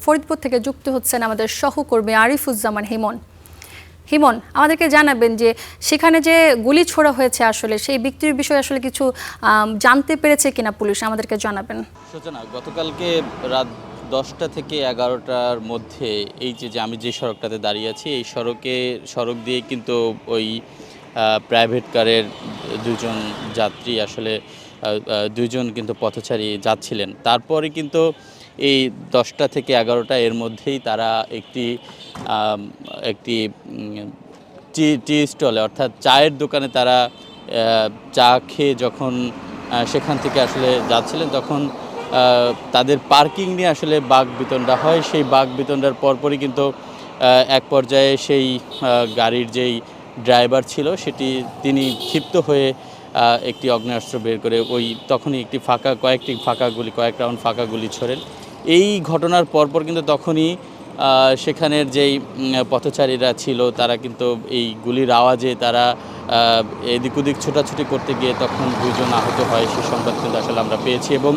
ফরিদপুর থেকে যুক্ত হচ্ছেন আমাদের সহকর্মী আরিফুজ্জামান হিমন আমাদেরকে জানাবেন যে সেখানে যে গুলি ছোড়া হয়েছে আসলে সেই ব্যক্তির বিষয়ে আসলে কিছু জানতে পেরেছে কিনা পুলিশ, আমাদেরকে জানাবেন। সূচনা, গতকালকে রাত 10টা থেকে 11টার মধ্যে এই যে আমি যে সড়কটাতে দাঁড়িয়ে আছি এই সড়ক দিয়ে কিন্তু ওই প্রাইভেট কারের দুজন যাত্রী আসলে দুইজন কিন্তু পথচারী যাচ্ছিলেন। তারপরে কিন্তু এই 10টা থেকে 11টা এর মধ্যেই তারা একটি টি স্টলে অর্থাৎ চায়ের দোকানে তারা চা খেয়ে যখন সেখান থেকে আসলে যাচ্ছিলেন তখন তাদের পার্কিং নিয়ে আসলে বাকবিতণ্ডা হয়। সেই বাকবিতণ্ডার পরপরই কিন্তু এক পর্যায়ে সেই গাড়ির যেই ড্রাইভার ছিল তিনি ক্ষিপ্ত হয়ে একটি আগ্নেয়াস্ত্র বের করে তখনই কয়েক রাউন্ড ফাঁকা গুলি ছোড়েন। এই ঘটনার পরপর কিন্তু তখনই সেখানের যেই পথচারীরা ছিল তারা কিন্তু এই গুলির আওয়াজে তারা এদিক ওদিক ছোটাছুটি করতে গিয়ে তখন দুইজন আহত হয়, সে সংবাদ কিন্তু আসলে আমরা পেয়েছি। এবং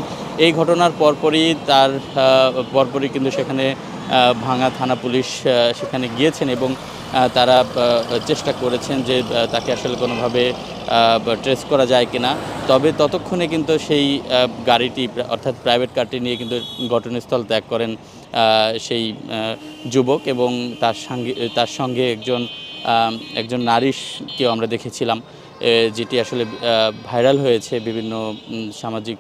এই ঘটনার পরপরই কিন্তু সেখানে ভাঙা থানা পুলিশ সেখানে গিয়েছেন এবং তারা চেষ্টা করেছেন যে তাকে আসলে কোনোভাবে ট্রেস করা যায় কিনা। তবে ততক্ষণে কিন্তু সেই গাড়িটি অর্থাৎ প্রাইভেট কারটি নিয়ে কিন্তু ঘটনাস্থল ত্যাগ করেন সেই যুবক এবং তার সঙ্গে একজন নারীকেও আমরা দেখেছিলাম, যেটি আসলে ভাইরাল হয়েছে বিভিন্ন সামাজিক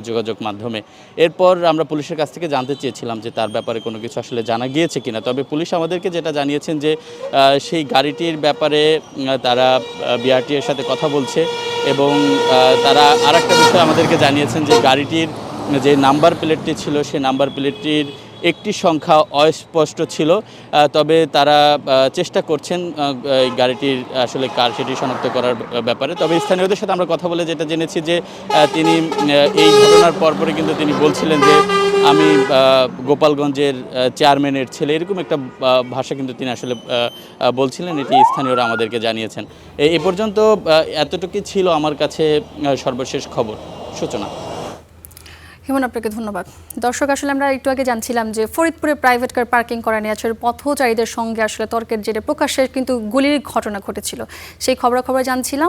যোগাযোগ মাধ্যমে। এরপর আমরা পুলিশের কাছ থেকে জানতে চেয়েছিলাম যে তার ব্যাপারে কোনো কিছু আসলে জানা গিয়েছে কিনা। তবে পুলিশ আমাদেরকে যেটা জানিয়েছেন যে সেই গাড়িটির ব্যাপারে তারা বিআরটি এর সাথে কথা বলছে এবং তারা আরেকটা বিষয় আমাদেরকে জানিয়েছেন যে গাড়িটির যে নাম্বার প্লেটটি ছিল সেই নাম্বার প্লেটটির একটি সংখ্যা অস্পষ্ট ছিল। তবে তারা চেষ্টা করছেন গাড়িটির আসলে কার সেটি শনাক্ত করার ব্যাপারে। তবে স্থানীয়দের সাথে আমরা কথা বলে যেটা জেনেছি যে তিনি এই ঘটনার পরপরই কিন্তু তিনি বলছিলেন যে আমি গোপালগঞ্জের চেয়ারম্যানের ছেলে, এরকম একটা ভাষা কিন্তু তিনি আসলে বলছিলেন। এটি স্থানীয়রা আমাদেরকে জানিয়েছেন। এ পর্যন্ত এতটুকুই ছিল আমার কাছে সর্বশেষ খবর। সূচনা। হিমন, আপনাকে ধন্যবাদ। দর্শক, আসলে আমরা একটু আগে জানছিলাম যে ফরিদপুরে প্রাইভেট কার পার্কিং করা নিয়ে আসলে পথচারীদের সঙ্গে আসলে তর্কের জেরে প্রকাশ্যে কিন্তু গুলির ঘটনা ঘটেছিল, সেই খবরাখবর জানছিলাম।